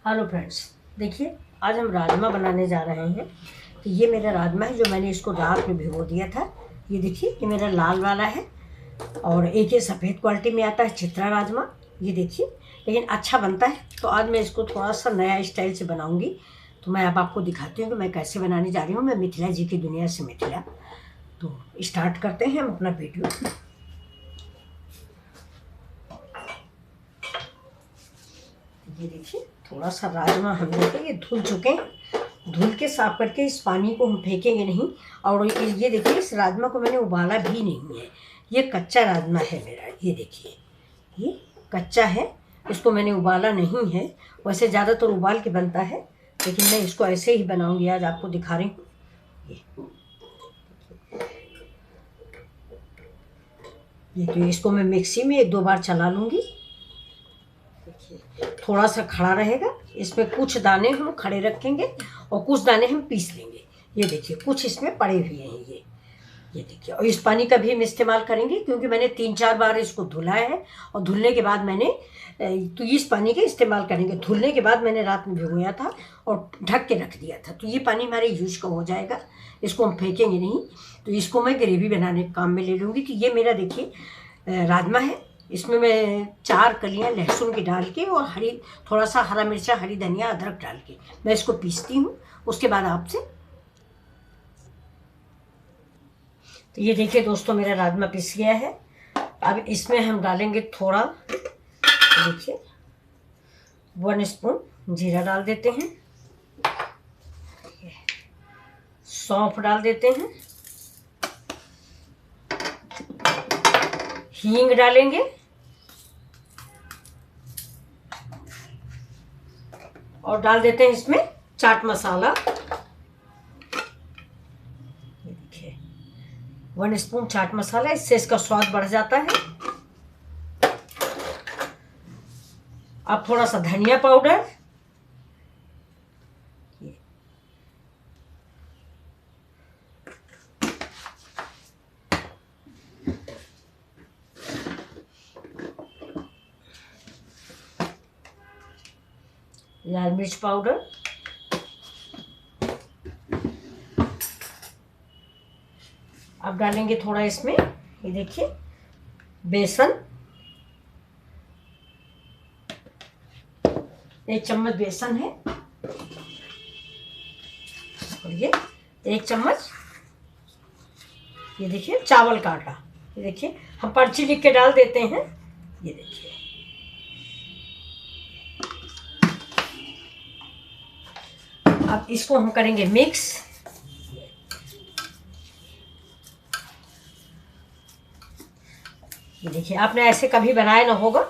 Hello friends, देखिए आज हम राजमा बनाने जा रहे हैं। तो ये मेरा राजमा है जो मैंने इसको रात में भिगो दिया था। ये देखिए, ये मेरा लाल वाला है और एक ये सफ़ेद क्वालिटी में आता है चित्रा राजमा। ये देखिए, लेकिन अच्छा बनता है। तो आज मैं इसको थोड़ा सा नया स्टाइल से बनाऊंगी। तो मैं अब आपको दिखाती हूँ कि मैं कैसे बनाने जा रही हूँ। मैं मिथिला जी की दुनिया से मिथिला। तो स्टार्ट करते हैं हम अपना वीडियो। ये देखिए, थोड़ा सा राजमा हम लोग ये धुल चुके हैं। धुल के साफ करके इस पानी को हम फेंकेंगे नहीं। और ये देखिए, इस राजमा को मैंने उबाला भी नहीं है। ये कच्चा राजमा है मेरा। ये देखिए, ये कच्चा है। इसको मैंने उबाला नहीं है। वैसे ज़्यादातर उबाल के बनता है, लेकिन मैं इसको ऐसे ही बनाऊंगी। आज आपको दिखा रही हूँ। ये तो इसको मैं मिक्सी में एक दो बार चला लूँगी। देखिए, थोड़ा सा खड़ा रहेगा। इसमें कुछ दाने हम खड़े रखेंगे और कुछ दाने हम पीस लेंगे। ये देखिए, कुछ इसमें पड़े हुए हैं। ये देखिए, और इस पानी का भी हम इस्तेमाल करेंगे क्योंकि मैंने 3-4 बार इसको धुला है। और धुलने के बाद मैंने तो इस पानी का इस्तेमाल करेंगे। धुलने के बाद मैंने रात में भिगोया था और ढक के रख दिया था। तो ये पानी हमारे यूज का हो जाएगा। इसको हम फेंकेंगे नहीं। तो इसको मैं ग्रेवी बनाने के काम में ले लूँगी। तो ये मेरा देखिए राजमा है। इसमें मैं 4 कलियां लहसुन की डाल के और थोड़ा सा हरा मिर्चा, हरी धनिया, अदरक डाल के मैं इसको पीसती हूँ। उसके बाद आपसे तो ये देखिए दोस्तों, मेरा राजमा पिस गया है। अब इसमें हम डालेंगे थोड़ा, देखिए 1 स्पून जीरा डाल देते हैं। सौंफ डाल देते हैं। हींग डालेंगे और डाल देते हैं इसमें चाट मसाला। 1 स्पून चाट मसाला, इससे इसका स्वाद बढ़ जाता है। अब थोड़ा सा धनिया पाउडर, लाल मिर्च पाउडर, अब डालेंगे थोड़ा इसमें, ये देखिए बेसन, 1 चम्मच बेसन है। और ये 1 चम्मच, ये देखिए चावल का आटा। ये देखिए, हम पर्ची लिख के डाल देते हैं। ये देखिए, अब इसको हम करेंगे मिक्स। ये देखिए, आपने ऐसे कभी बनाया ना होगा।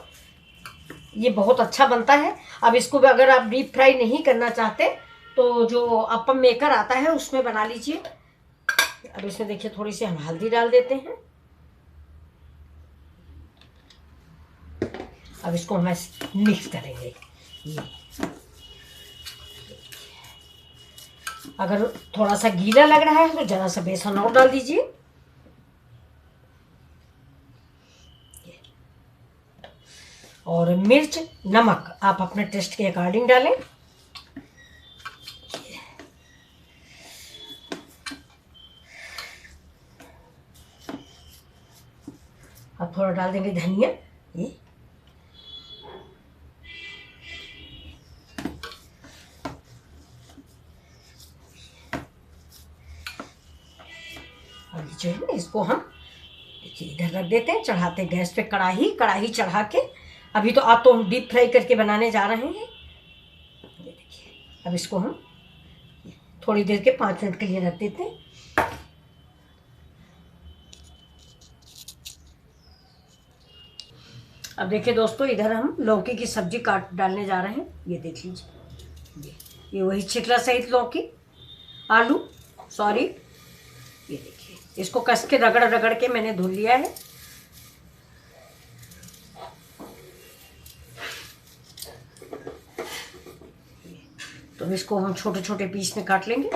ये बहुत अच्छा बनता है। अब इसको भी अगर आप डीप फ्राई नहीं करना चाहते तो जो अप्पम मेकर आता है उसमें बना लीजिए। अब इसमें देखिए थोड़ी सी हम हल्दी डाल देते हैं। अब इसको हम मिक्स करेंगे। ये अगर थोड़ा सा गीला लग रहा है तो ज़रा सा बेसन और डाल दीजिए। और मिर्च, नमक आप अपने टेस्ट के अकॉर्डिंग डालें। अब थोड़ा डाल देंगे धनिया। ये अब जो है ना, इसको हम देखिए इधर रख देते हैं। चढ़ाते गैस पे कढ़ाई चढ़ा के। अभी तो आप तो हम डीप फ्राई करके बनाने जा रहे हैं। ये देखिए, अब इसको हम थोड़ी देर के 5 मिनट के लिए रख देते हैं। अब देखिए दोस्तों, इधर हम लौकी की सब्जी काट डालने जा रहे हैं। ये देख लीजिए, ये वही छिकला सहित लौकी, आलू, सॉरी। ये देखिए, इसको कस के रगड़ रगड़ के मैंने धुल लिया है। तो इसको हम छोटे छोटे पीस में काट लेंगे।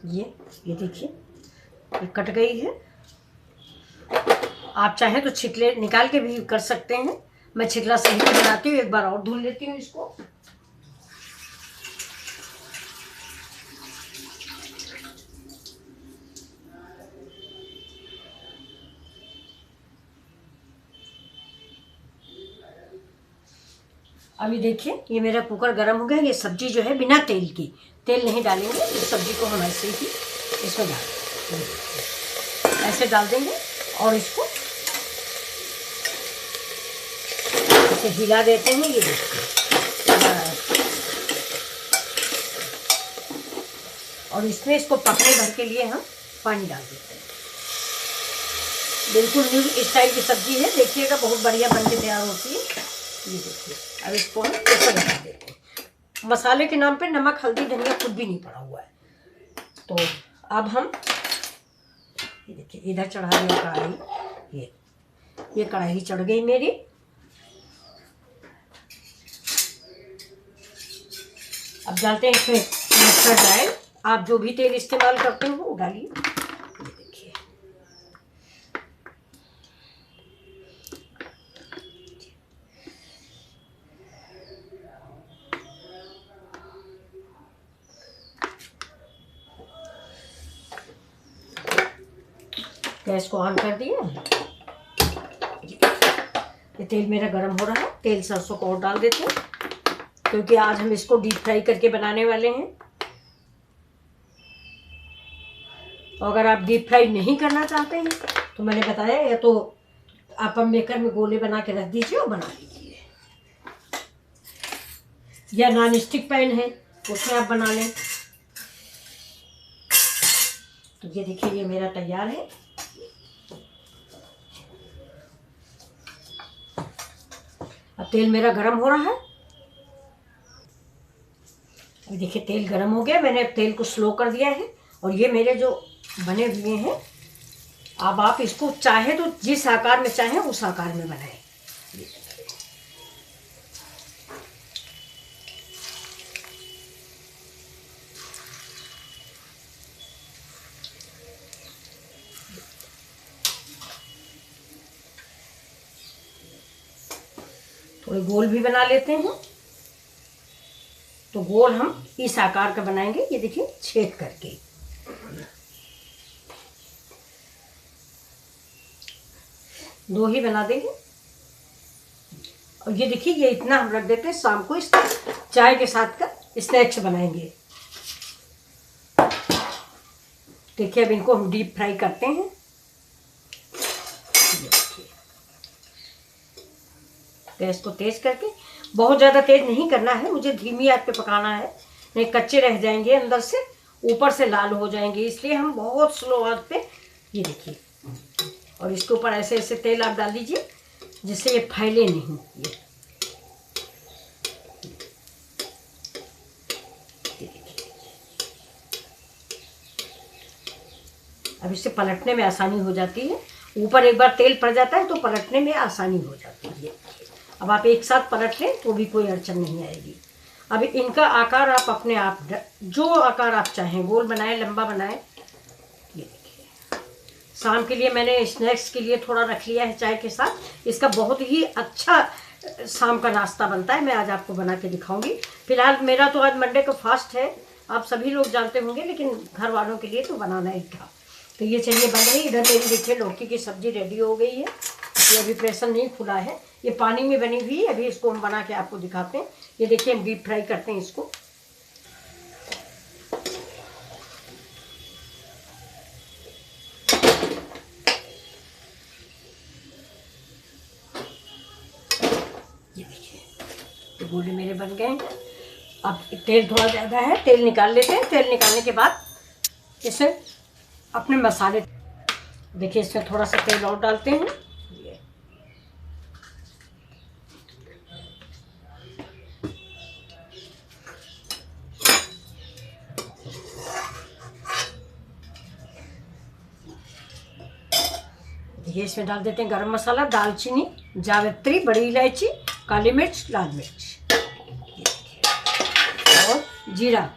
ये देखिए ये कट गई है। आप चाहें तो छिकले निकाल के भी कर सकते हैं। मैं छिकला सही बनाती हूँ, एक बार और धुल लेती हूँ इसको। अभी देखिए ये मेरा कुकर गर्म हो गया। ये सब्जी जो है बिना तेल की, तेल नहीं डालेंगे, इस सब्जी को हम ऐसे ही इसमें ऐसे डाल देंगे और इसको ऐसे हिला देते हैं। ये देखिए और इसमें इसको पकने भर के लिए हम पानी डाल देते हैं। बिल्कुल न्यू स्टाइल की सब्जी है, देखिएगा बहुत बढ़िया बन के तैयार होती है। ये देखिए अब इसको हम ऊपर लगा देते हैं। मसाले के नाम पे नमक हल्दी धनिया कुछ भी नहीं पड़ा हुआ है। तो अब हम ये देखिए इधर चढ़ा दिया कढ़ाई। ये कढ़ाई चढ़ गई मेरी। अब डालते हैं इसमें मस्टर्ड ऑयल। आप जो भी तेल इस्तेमाल करते हो वो डालिए। ये देखिए गैस को ऑन कर दिया। ये तेल मेरा गर्म हो रहा है। तेल सरसों को और डाल देते हैं क्योंकि आज हम इसको डीप फ्राई करके बनाने वाले हैं। और अगर आप डीप फ्राई नहीं करना चाहते हैं तो मैंने बताया या तो आप मेकर में गोले बना के रख दीजिए और बना लीजिए, या नॉन स्टिक पैन है उसमें आप बना लें। तो ये देखिए ये मेरा तैयार है। अब तेल मेरा गरम हो रहा है। अब देखिए तेल गरम हो गया। मैंने तेल को स्लो कर दिया है और ये मेरे जो बने हुए हैं। अब आप इसको चाहे तो जिस आकार में चाहे उस आकार में बनाएं। थोड़े गोल भी बना लेते हैं। तो गोल हम इस आकार का बनाएंगे। ये देखिए छेद करके। दो ही बना देंगे। और ये देखिए ये इतना हम रख देते हैं। शाम को इस चाय के साथ का स्नैक्स बनाएंगे। देखिए अब इनको हम डीप फ्राई करते हैं। गैस को तेज करके, बहुत ज़्यादा तेज नहीं करना है, मुझे धीमी आंच पे पकाना है, नहीं कच्चे रह जाएंगे, अंदर से ऊपर से लाल हो जाएंगे, इसलिए हम बहुत स्लो आंच पे। ये देखिए और इसके ऊपर ऐसे ऐसे तेल आप डाल दीजिए जिससे ये फैले नहीं। अब इससे पलटने में आसानी हो जाती है। ऊपर एक बार तेल पड़ जाता है तो पलटने में आसानी हो जाती है। अब आप एक साथ पलट लें तो भी कोई अड़चन नहीं आएगी। अब इनका आकार आप अपने आप जो आकार आप चाहें, गोल बनाएं, लंबा बनाएं। ये देखिए शाम के लिए मैंने स्नैक्स के लिए थोड़ा रख लिया है चाय के साथ। इसका बहुत ही अच्छा शाम का नाश्ता बनता है। मैं आज आपको बना के दिखाऊंगी। फिलहाल मेरा तो आज मंडे का फास्ट है, आप सभी लोग जानते होंगे, लेकिन घर वालों के लिए तो बनाना ही था। तो ये चलिए बन रही। इधर मेरी देखिए लौकी की सब्जी रेडी हो गई है। ये अभी प्रेशर नहीं खुला है, ये पानी में बनी हुई है। अभी इसको हम बना के आपको दिखाते हैं। ये देखिए हम डीप फ्राई करते हैं इसको। ये देखिए ये गोले मेरे बन गए। अब तेल थोड़ा ज़्यादा है, तेल निकाल लेते हैं। तेल निकालने के बाद इसे अपने मसाले, देखिए इसमें थोड़ा सा तेल और डालते हैं। देखिए इसमें डाल देते हैं गरम मसाला, दालचीनी, जावित्री, बड़ी इलायची, काली मिर्च, लाल मिर्च और जीरा।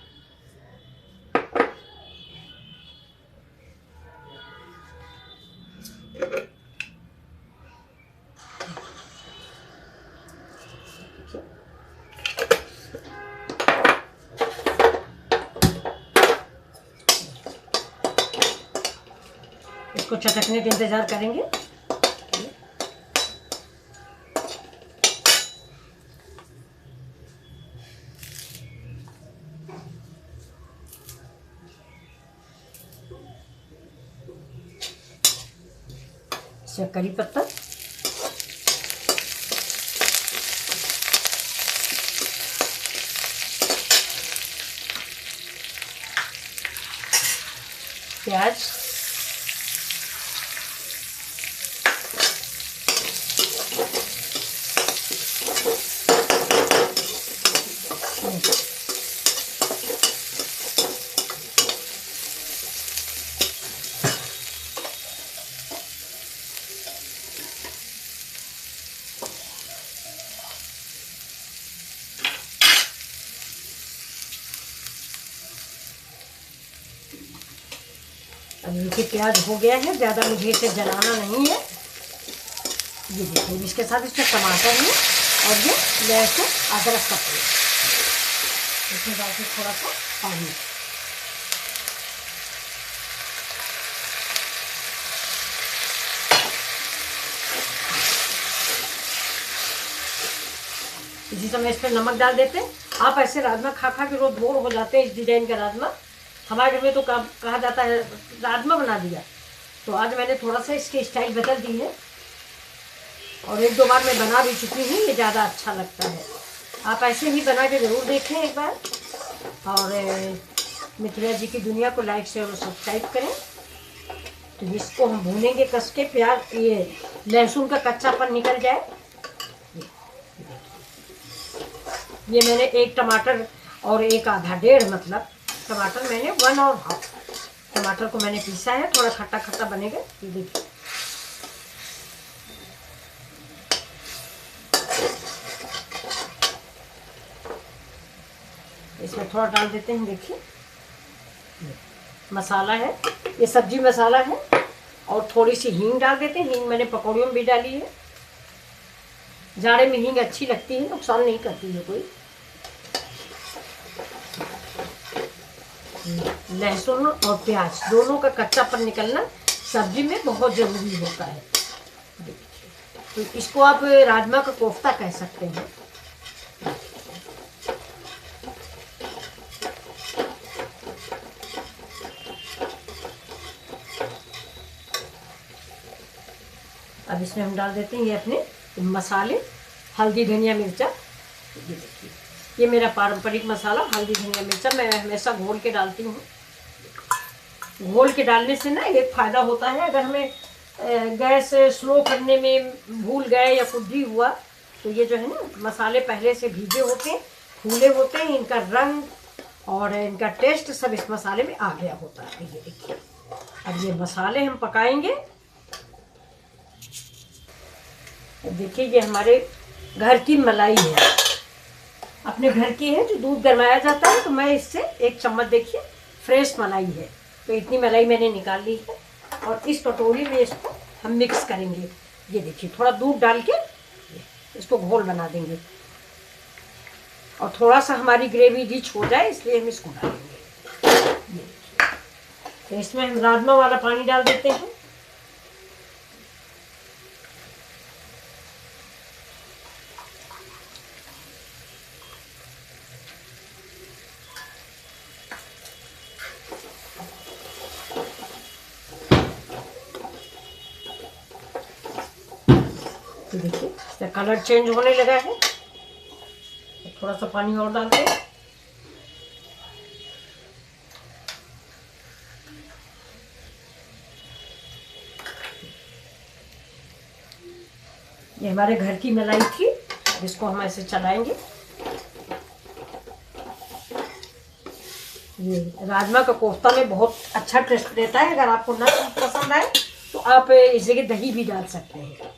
देखिए इसको चटकने का इंतजार करेंगे। इसमें करी पत्ता, प्याज, अब देखिए प्याज हो गया है, ज़्यादा मुझे इसे जलाना नहीं है। ये देखिए इसके साथ इसमें टमाटर है और ये लहसुन अदरक का पेस्ट, इसमें डाल के थोड़ा सा पानी। इसी समय इस पर नमक डाल देते हैं। आप ऐसे राजमा खा खा के रोज बोर हो जाते हैं इस डिजाइन का राजमा। हमारे घर में तो कहा जाता है राजमा बना दिया, तो आज मैंने थोड़ा सा इसकी स्टाइल बदल दी है और एक दो बार मैं बना भी चुकी हूँ, ये ज़्यादा अच्छा लगता है। आप ऐसे ही बना के ज़रूर देखें एक बार, और मिथिला जी की दुनिया को लाइक शेयर और सब्सक्राइब करें। तो इसको हम भूनेंगे कस के, प्याज ये लहसुन का कच्चापन निकल जाए। ये मैंने एक टमाटर और एक आधा, डेढ़ मतलब टमाटर मैंने 1.5 टमाटर को मैंने पीसा है, थोड़ा खट्टा खट्टा बनेगा। ये देखिए इसमें थोड़ा डाल देते हैं। देखिए मसाला है, ये सब्जी मसाला है, और थोड़ी सी हींग डाल देते हैं। हींग मैंने पकौड़ियों में भी डाली है। जाड़े में हींग अच्छी लगती है, नुकसान नहीं करती है कोई। लहसुन और प्याज दोनों का कच्चापन निकलना सब्जी में बहुत ज़रूरी होता है। तो इसको आप राजमा का कोफ्ता कह सकते हैं। अब इसमें हम डाल देते हैं ये अपने मसाले, हल्दी धनिया मिर्चा। ये देखिए ये मेरा पारंपरिक मसाला हल्दी धनिया मिर्चा मैं हमेशा घोल के डालती हूँ। घोल के डालने से ना एक फ़ायदा होता है, अगर हमें गैस स्लो करने में भूल गए या कुछ भी हुआ तो ये जो है ना मसाले पहले से भीगे होते हैं, फूले होते हैं, इनका रंग और इनका टेस्ट सब इस मसाले में आ गया होता है। ये देखिए अब ये मसाले हम पकाएंगे। देखिए ये हमारे घर की मलाई है, अपने घर की है, जो दूध गरमाया जाता है। तो मैं इससे 1 चम्मच देखिए फ्रेश मलाई है, तो इतनी मलाई मैंने निकाल ली है। और इस कटोरी में इसको हम मिक्स करेंगे। ये देखिए थोड़ा दूध डाल के इसको घोल बना देंगे, और थोड़ा सा हमारी ग्रेवी रिच हो जाए इसलिए हम इसको डालेंगे। ये तो इसमें हम राजमा वाला पानी डाल देते हैं। तो देखिए इसका कलर चेंज होने लगा है, थोड़ा सा पानी और डालते हैं। ये हमारे घर की मलाई थी, इसको हम ऐसे चलाएंगे। ये राजमा का कोफ्ता में बहुत अच्छा टेस्ट देता है। अगर आपको ना पसंद आए तो आप इस जगह दही भी डाल सकते हैं।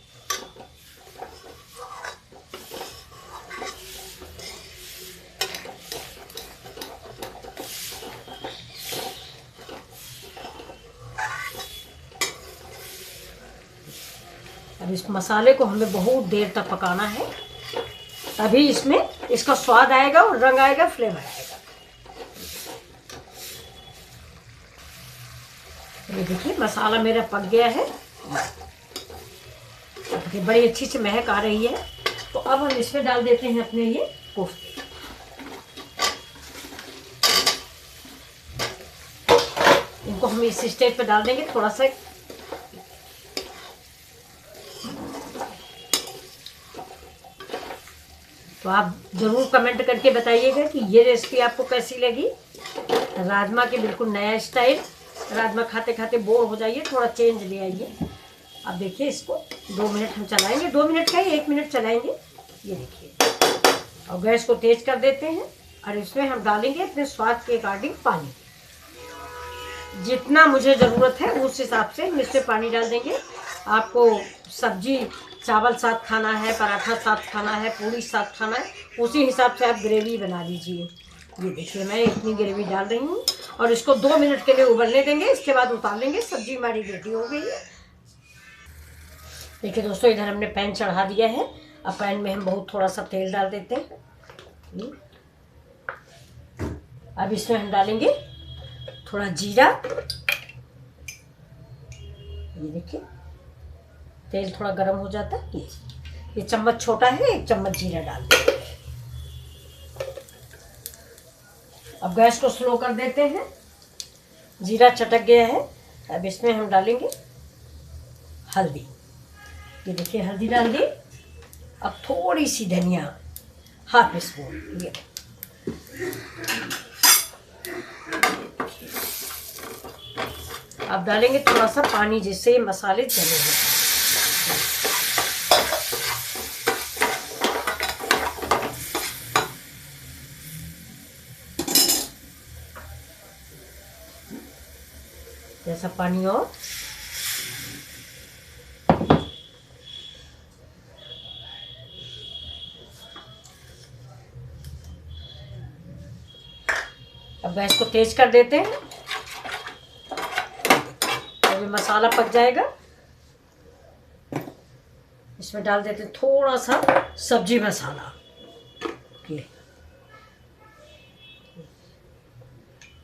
अब इस मसाले को हमें बहुत देर तक पकाना है। तभी इसमें इसका स्वाद आएगा और रंग आएगा, फ्लेवर आएगा। ये देखिए मसाला मेरा पक गया है, देखिए बड़ी अच्छी सी महक आ रही है। तो अब हम इसमें डाल देते हैं अपने ये कोफ्ते। इनको हम इस स्टेज पे डाल देंगे थोड़ा सा। तो आप ज़रूर कमेंट करके बताइएगा कि ये रेसिपी आपको कैसी लगी। राजमा के बिल्कुल नया स्टाइल, राजमा खाते खाते बोर हो जाइए, थोड़ा चेंज ले आइए। अब देखिए इसको 2 मिनट हम चलाएंगे, 2 मिनट का ही 1 मिनट चलाएंगे। ये देखिए, और गैस को तेज कर देते हैं और इसमें हम डालेंगे अपने स्वाद के अकॉर्डिंग पानी। जितना मुझे ज़रूरत है उस हिसाब से हम इसमें पानी डाल देंगे। आपको सब्जी चावल साथ खाना है, पराठा साथ खाना है, पूरी साथ खाना है, उसी हिसाब से आप ग्रेवी बना लीजिए। ये देखिए मैं इतनी ग्रेवी डाल रही हूँ और इसको 2 मिनट के लिए उबलने देंगे। इसके बाद उतार लेंगे। सब्जी हमारी रेडी हो गई है। देखिए दोस्तों, इधर हमने पैन चढ़ा दिया है। अब पैन में हम बहुत थोड़ा सा तेल डाल देते हैं। अब इसमें हम डालेंगे थोड़ा जीरा। ये देखिए तेल थोड़ा गर्म हो जाता है। ये चम्मच छोटा है, 1 चम्मच जीरा डाल देंगे। अब गैस को स्लो कर देते हैं। जीरा चटक गया है। अब इसमें हम डालेंगे हल्दी। ये देखिए हल्दी डाल दी। अब थोड़ी सी धनिया, ½ स्पून। ये अब डालेंगे थोड़ा सा पानी जिससे ये मसाले जले हैं। जैसा पानी और अब गैस को तेज कर देते हैं। अभी मसाला पक जाएगा। इसमें डाल देते हैं थोड़ा सा सब्जी मसाला। ये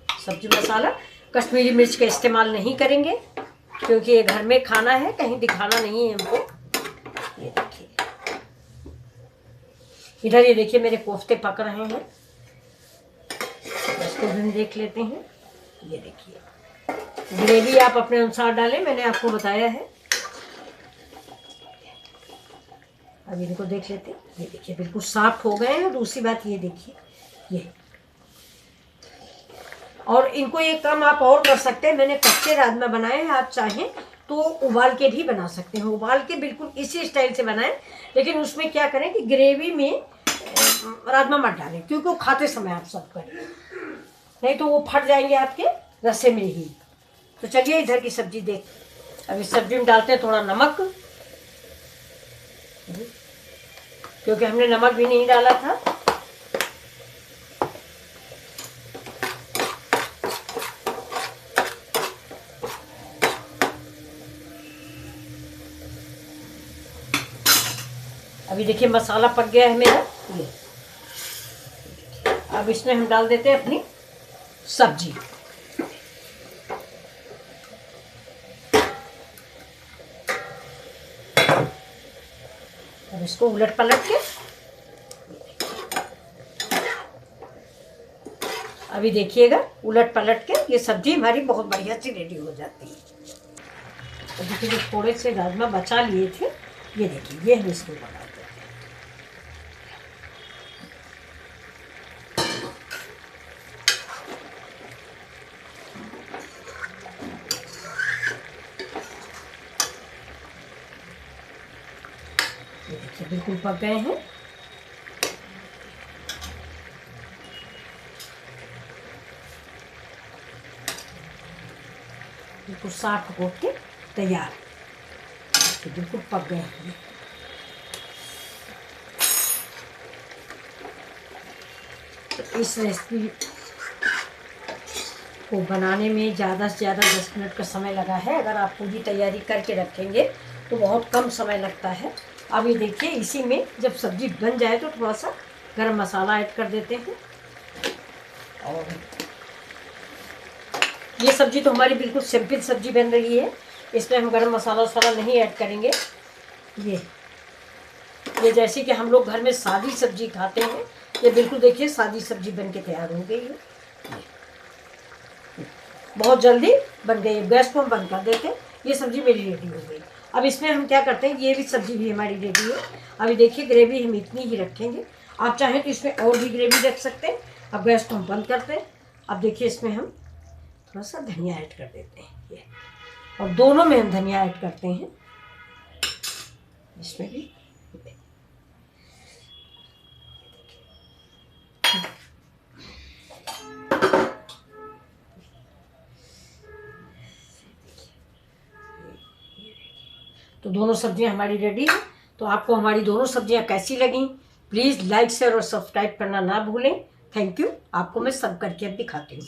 सब्जी मसाला, कश्मीरी मिर्च का इस्तेमाल नहीं करेंगे क्योंकि ये घर में खाना है, कहीं दिखाना नहीं है हमको। ये देखिए इधर, ये देखिए मेरे कोफ्ते पक रहे हैं। इसको भी देख लेते हैं। ये देखिए ग्रेवी आप अपने अनुसार डालें, मैंने आपको बताया है। अब इनको देख लेते हैं। ये देखिए बिल्कुल साफ हो गए हैं। और दूसरी बात ये देखिए, ये और इनको एक काम आप और कर सकते हैं। मैंने कच्चे राजमा बनाए हैं, आप चाहें तो उबाल के भी बना सकते हैं। उबाल के बिल्कुल इसी स्टाइल से बनाएं, लेकिन उसमें क्या करें कि ग्रेवी में राजमा मत डालें, क्योंकि वो खाते समय आप सर्व करें, नहीं तो वो फट जाएंगे आपके रसे में ही। तो चलिए इधर की सब्जी देख। अब इस सब्जी में डालते हैं थोड़ा नमक, क्योंकि हमने नमक भी नहीं डाला था। अभी देखिए मसाला पक गया है मेरा। ये अब इसमें हम डाल देते हैं अपनी सब्जी। अब इसको उलट पलट के, अभी देखिएगा उलट पलट के ये सब्जी हमारी बहुत बढ़िया सी रेडी हो जाती है। तो देखिए जो थोड़े से राजमा बचा लिए थे, ये देखिए ये हम इसको बनाते हैं। देखिए बिल्कुल पक गए हैं। बिल्कुल साफ हो के तैयार, तो बिल्कुल पक गए हैं। तो इस रेसिपी को बनाने में ज़्यादा से ज़्यादा 10 मिनट का समय लगा है। अगर आप पूरी तैयारी करके रखेंगे तो बहुत कम समय लगता है। अब ये देखिए, इसी में जब सब्जी बन जाए तो थोड़ा सा गरम मसाला ऐड कर देते हैं। और ये सब्जी तो हमारी बिल्कुल सिंपल सब्जी बन रही है, इसमें हम गरम मसाला वसाला नहीं ऐड करेंगे। ये जैसे कि हम लोग घर में सादी सब्जी खाते हैं, ये बिल्कुल देखिए सादी सब्जी बन के तैयार हो गई है। बहुत जल्दी बन गई है। गैस को हम बंद कर देते हैं। ये सब्जी मेरी रेडी हो गई। अब इसमें हम क्या करते हैं, ये भी सब्जी भी हमारी रेडी है। अभी देखिए ग्रेवी हम इतनी ही रखेंगे, आप चाहें तो इसमें और भी ग्रेवी रख सकते हैं। अब गैस को हम बंद करते हैं। अब देखिए इसमें हम थोड़ा सा धनिया ऐड कर देते हैं, ये, और दोनों में हम धनिया ऐड करते हैं। इसमें भी तो दोनों सब्जियां हमारी रेडी हैं। तो आपको हमारी दोनों सब्जियां कैसी लगी, प्लीज़ लाइक शेयर और सब्सक्राइब करना ना भूलें। Thank you. आपको मैं सर्व करके अब दिखाती हूँ।